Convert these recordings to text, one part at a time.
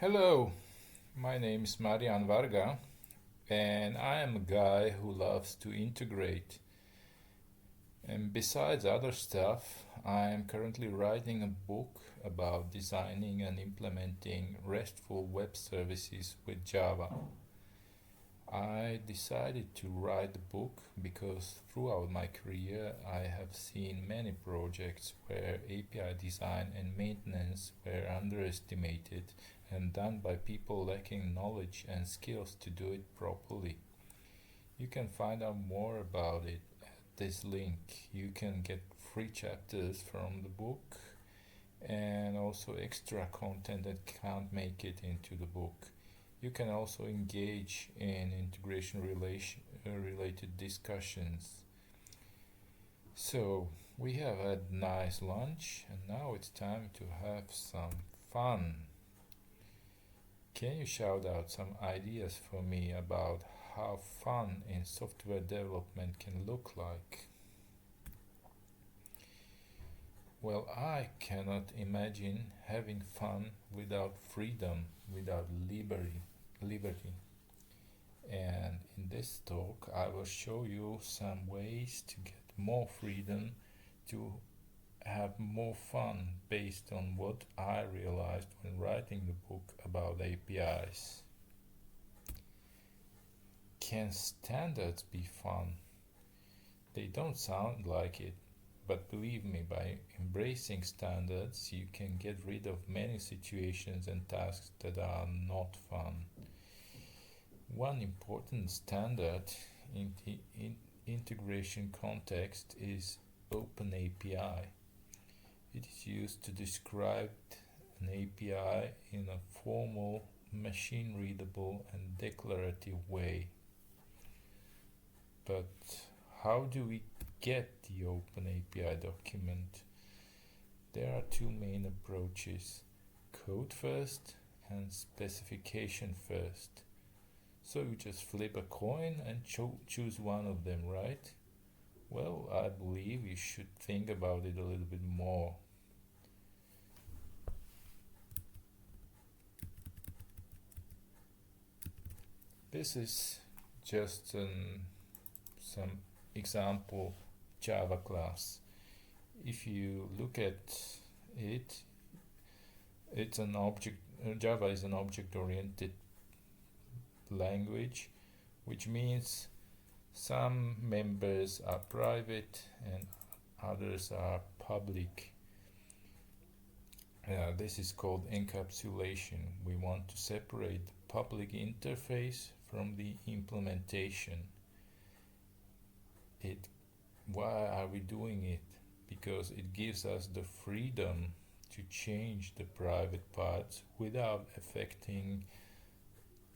Hello, my name is Marian Varga, and I am a guy who loves to integrate. And besides other stuff, I am currently writing a book about designing and implementing RESTful Web Services with Java. I decided to write the book because throughout my career I have seen many projects where API design and maintenance were underestimated and done by people lacking knowledge and skills to do it properly. You can find out more about it at this link. You can get free chapters from the book and also extra content that can't make it into the book. You can also engage in related discussions. So, we have had nice lunch and now it's time to have some fun. Can you shout out some ideas for me about how fun in software development can look like? Well, I cannot imagine having fun without freedom, without liberty. And in this talk, I will show you some ways to get more freedom, to have more fun based on what I realized when writing the book about APIs. Can standards be fun? They don't sound like it, but believe me, by embracing standards, you can get rid of many situations and tasks that are not fun. One important standard in the integration context is OpenAPI. It is used to describe an API in a formal, machine-readable and declarative way. But how do we get the OpenAPI document? There are two main approaches, code first and specification first. So you just flip a coin and choose one of them, right? Well, I believe you should think about it a little bit more. This is just some example Java class. If you look at it, it's an object. Java is an object-oriented language, which means some members are private and others are public. This is called encapsulation. We want to separate the public interface from the implementation. Why are we doing it? Because it gives us the freedom to change the private parts without affecting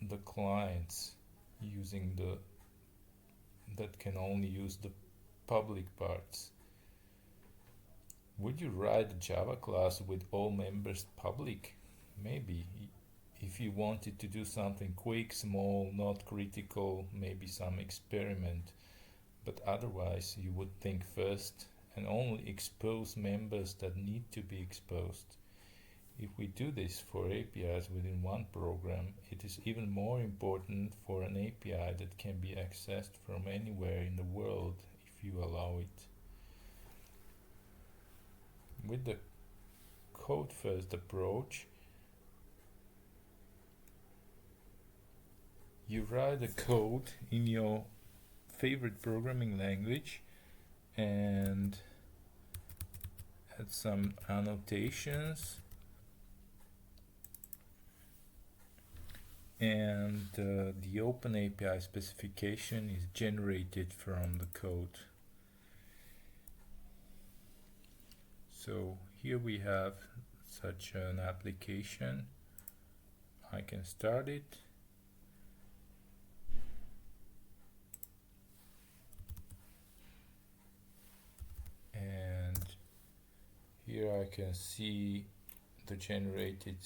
the clients that can only use the public parts. Would you write a Java class with all members public? Maybe. If you wanted to do something quick, small, not critical, maybe some experiment. But otherwise you would think first and only expose members that need to be exposed. If we do this for APIs within one program, it is even more important for an API that can be accessed from anywhere in the world if you allow it. With the code first approach, you write the code in your favorite programming language and add some annotations, and the OpenAPI specification is generated from the code. So here we have such an application. I can start it. And here I can see the generated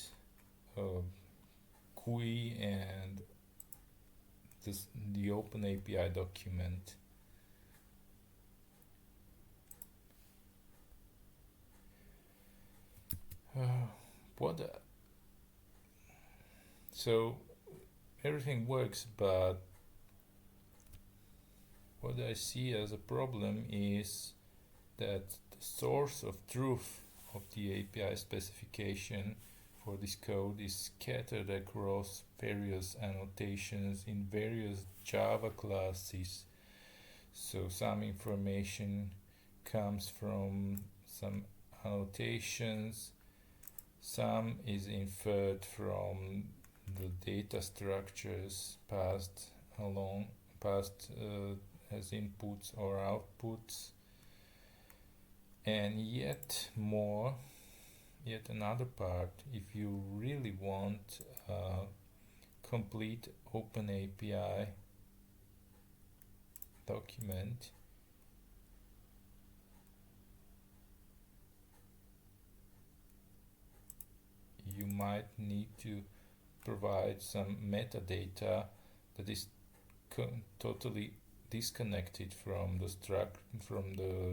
GUI and the OpenAPI document. What So everything works, but what I see as a problem is that the source of truth of the API specification for this code is scattered across various annotations in various Java classes. So some information comes from some annotations, some is inferred from the data structures passed as inputs or outputs, and yet another part, if you really want a complete OpenAPI document, you might need to provide some metadata that is totally disconnected from the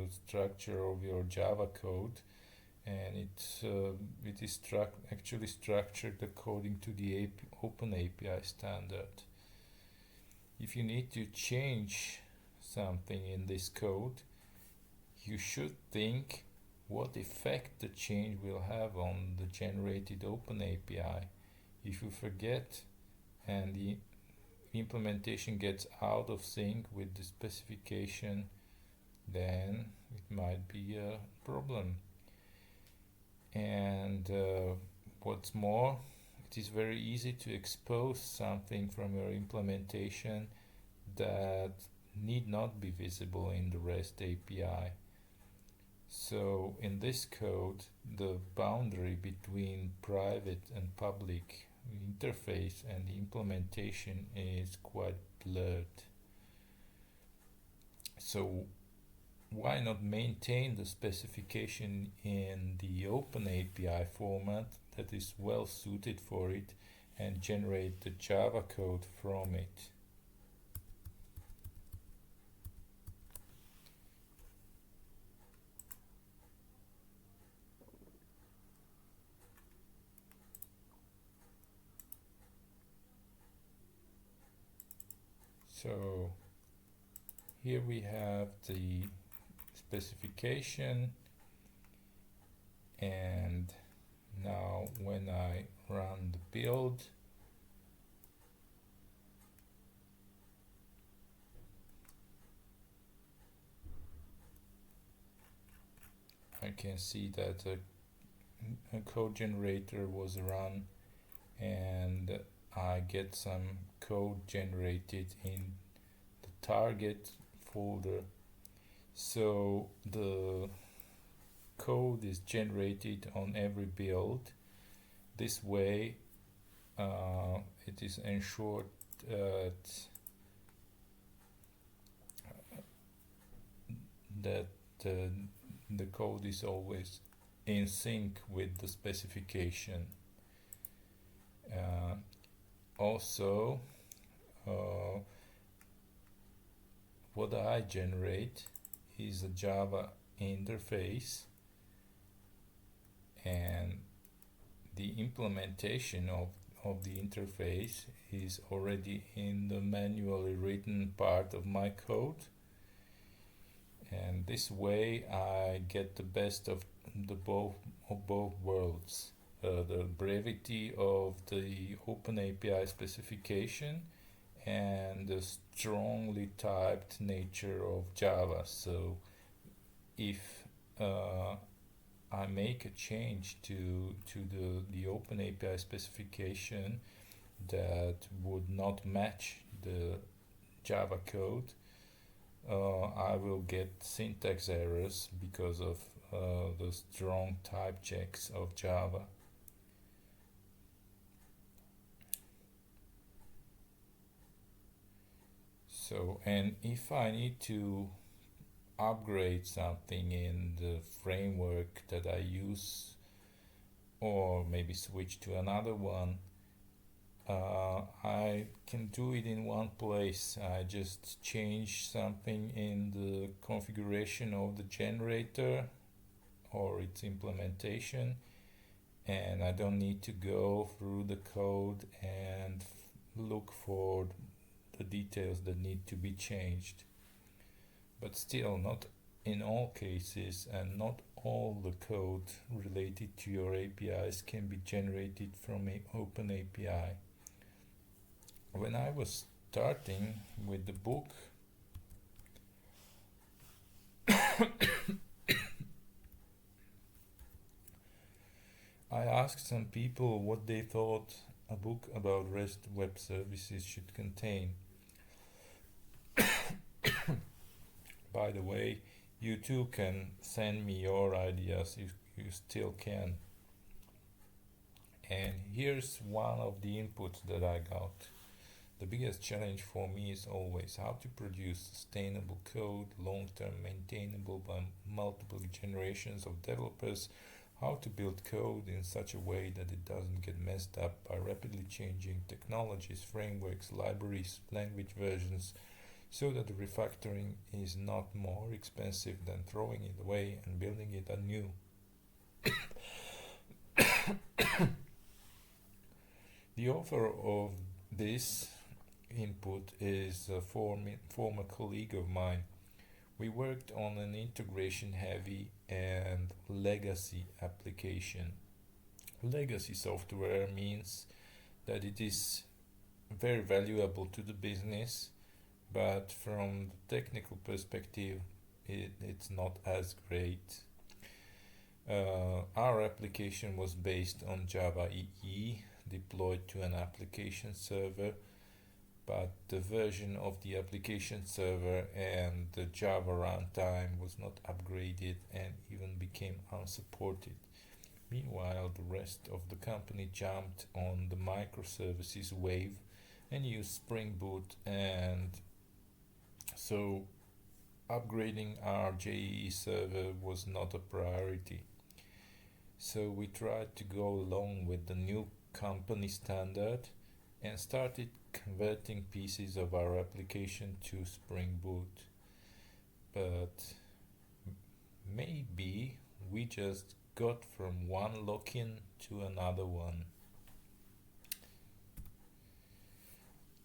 structure of your Java code, and it is actually structured according to the OpenAPI standard. If you need to change something in this code, you should think what effect the change will have on the generated OpenAPI. If you forget and the implementation gets out of sync with the specification, then it might be a problem. And what's more, it is very easy to expose something from your implementation that need not be visible in the REST API. So in this code, the boundary between private and public interface and the implementation is quite blurred. So why not maintain the specification in the OpenAPI format that is well suited for it and generate the Java code from it? So here we have the specification, and now when I run the build, I can see that a code generator was run, and I get some code generated in the target folder. So the code is generated on every build. This way it is ensured that the code is always in sync with the specification. Also, what I generate is a Java interface, and the implementation of the interface is already in the manually written part of my code, and this way I get the best of both worlds. The brevity of the OpenAPI specification and the strongly typed nature of Java. So if I make a change to the OpenAPI specification that would not match the Java code, I will get syntax errors because of the strong type checks of Java. So, and if I need to upgrade something in the framework that I use, or maybe switch to another one, I can do it in one place. I just change something in the configuration of the generator or its implementation, and I don't need to go through the code and look for the details that need to be changed. But still, not in all cases and not all the code related to your APIs can be generated from an OpenAPI. When I was starting with the book, I asked some people what they thought a book about REST web services should contain. By the way, you too can send me your ideas if you still can. And here's one of the inputs that I got. The biggest challenge for me is always how to produce sustainable code, long-term maintainable by multiple generations of developers, how to build code in such a way that it doesn't get messed up by rapidly changing technologies, frameworks, libraries, language versions, so that the refactoring is not more expensive than throwing it away and building it anew. The author of this input is a former colleague of mine. We worked on an integration heavy and legacy application. Legacy software means that it is very valuable to the business, but from the technical perspective, it's not as great. Our application was based on Java EE, deployed to an application server, but the version of the application server and the Java runtime was not upgraded and even became unsupported. Meanwhile, the rest of the company jumped on the microservices wave and used Spring Boot, and so upgrading our JEE server was not a priority. So we tried to go along with the new company standard and started converting pieces of our application to Spring Boot. But maybe we just got from one lock-in to another one.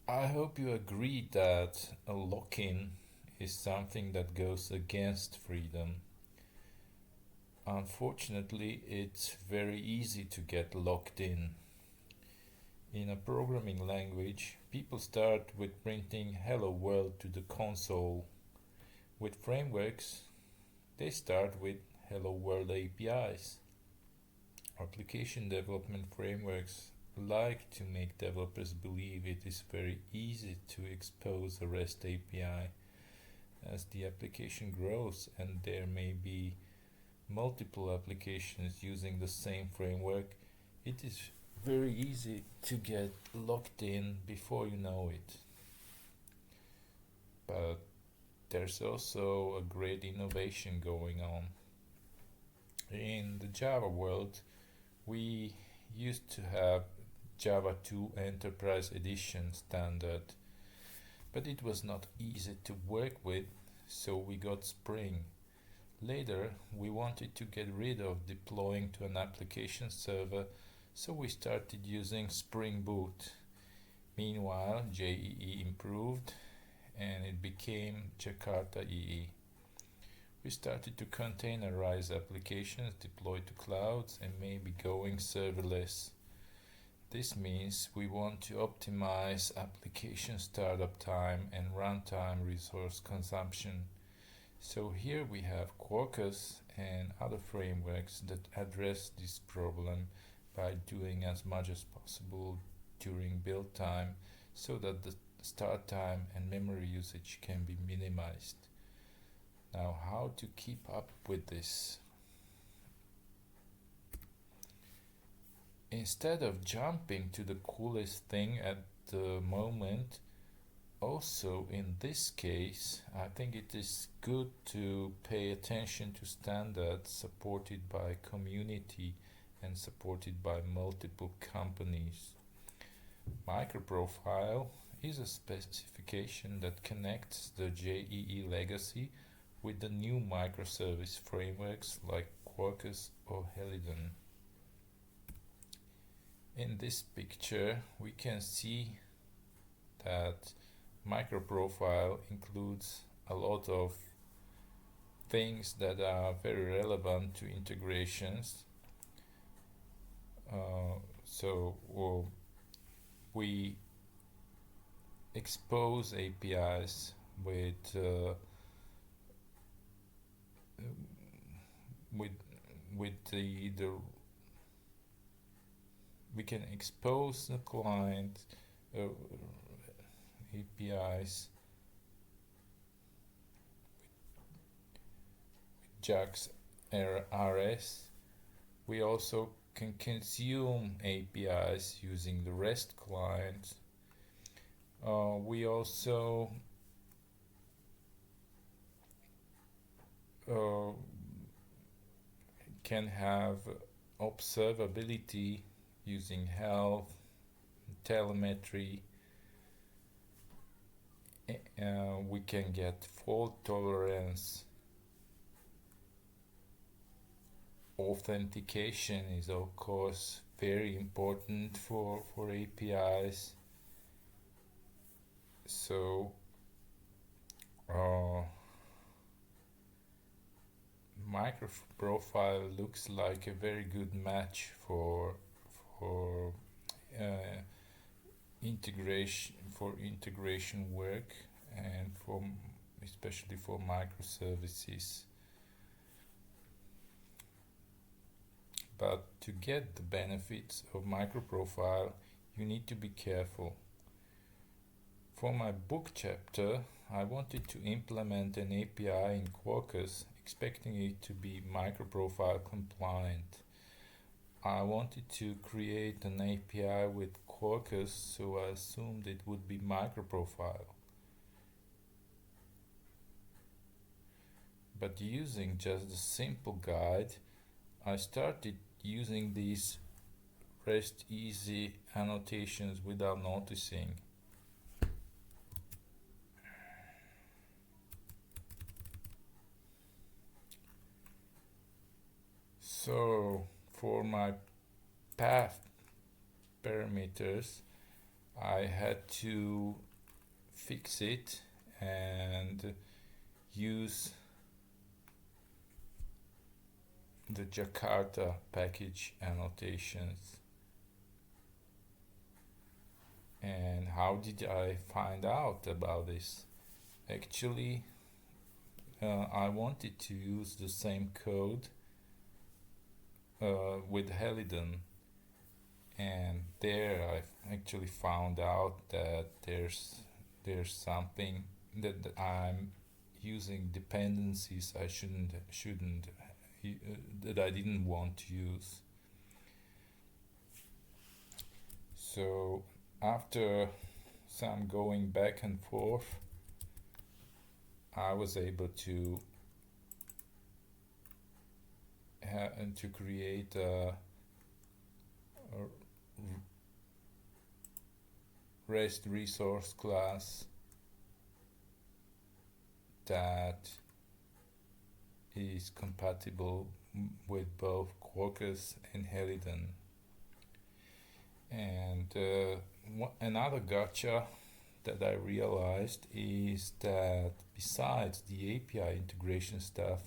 I hope you agree that a lock-in is something that goes against freedom. Unfortunately, it's very easy to get locked in. In a programming language, people start with printing "Hello World" to the console. With frameworks, they start with "Hello World" APIs. Application development frameworks like to make developers believe it is very easy to expose a REST API. As the application grows and there may be multiple applications using the same framework, it is very easy to get locked in before you know it. But there's also a great innovation going on. In the Java world, we used to have Java 2 Enterprise Edition standard, but it was not easy to work with, so we got Spring. Later, we wanted to get rid of deploying to an application server, so we started using Spring Boot. Meanwhile, JEE improved and it became Jakarta EE. We started to containerize applications deployed to clouds and maybe going serverless. This means we want to optimize application startup time and runtime resource consumption. So here we have Quarkus and other frameworks that address this problem by doing as much as possible during build time so that the start time and memory usage can be minimized. Now, how to keep up with this? Instead of jumping to the coolest thing at the moment, also in this case, I think it is good to pay attention to standards supported by community and supported by multiple companies. MicroProfile is a specification that connects the JEE legacy with the new microservice frameworks like Quarkus or Helidon. In this picture, we can see that MicroProfile includes a lot of things that are very relevant to integrations. So we expose APIs with the we can expose the client APIs with JAX RS. We also can consume APIs using the REST client. We also can have observability using health, telemetry. We can get fault tolerance. Authentication is of course very important for APIs. So MicroProfile looks like a very good match for integration work and especially for microservices. But to get the benefits of MicroProfile, you need to be careful. For my book chapter, I wanted to implement an API in Quarkus, expecting it to be MicroProfile compliant. I wanted to create an API with Quarkus, so I assumed it would be MicroProfile. But using just the simple guide, I started using these REST easy annotations without noticing. So for my path parameters, I had to fix it and use the Jakarta package annotations. And how did I find out about this? Actually, I wanted to use the same code with Helidon, and there I actually found out that there's something that I'm using dependencies I shouldn't that I didn't want to use. So after some going back and forth, I was able to create a REST resource class that is compatible with both Quarkus and Helidon. And another gotcha that I realized is that besides the API integration stuff,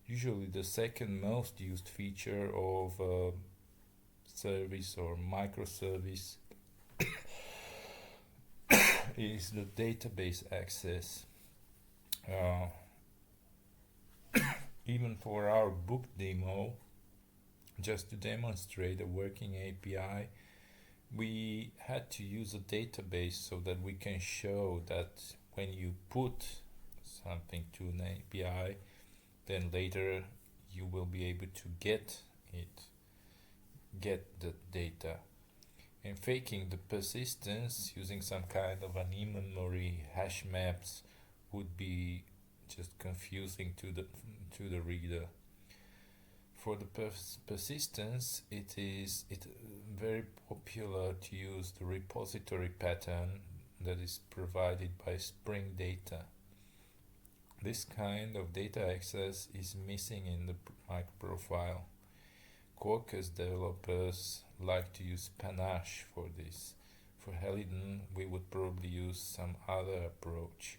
usually the second most used feature of a service or microservice is the database access. Even for our book demo, just to demonstrate a working API, we had to use a database so that we can show that when you put something to an API, then later you will be able to get the data. And faking the persistence using some kind of an in-memory hash maps would be just confusing to the reader. For the persistence, it is very popular to use the repository pattern that is provided by Spring Data. This kind of data access is missing in the MicroProfile. Quarkus developers like to use Panache for this. For Helidon, we would probably use some other approach.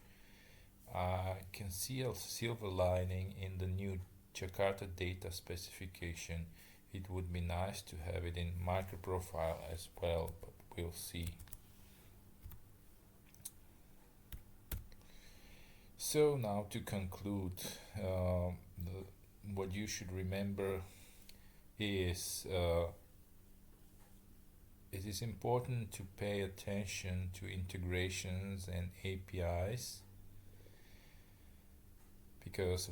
I can see a silver lining in the new Jakarta data specification. It would be nice to have it in MicroProfile as well, but we'll see. So now to conclude, what you should remember is it is important to pay attention to integrations and APIs, because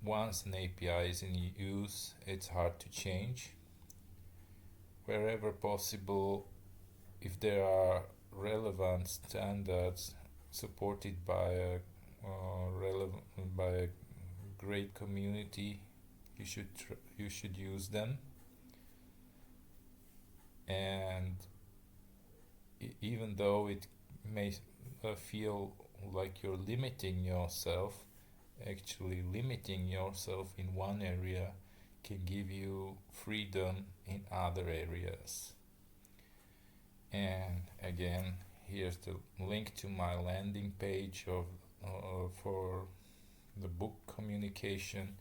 once an API is in use, it's hard to change. Wherever possible, if there are relevant standards supported by a great community, you should use them. And even though it may feel like you're limiting yourself, actually limiting yourself in one area can give you freedom in other areas. And again, here's the link to my landing page for the book communication,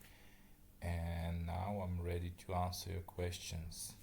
and now I'm ready to answer your questions.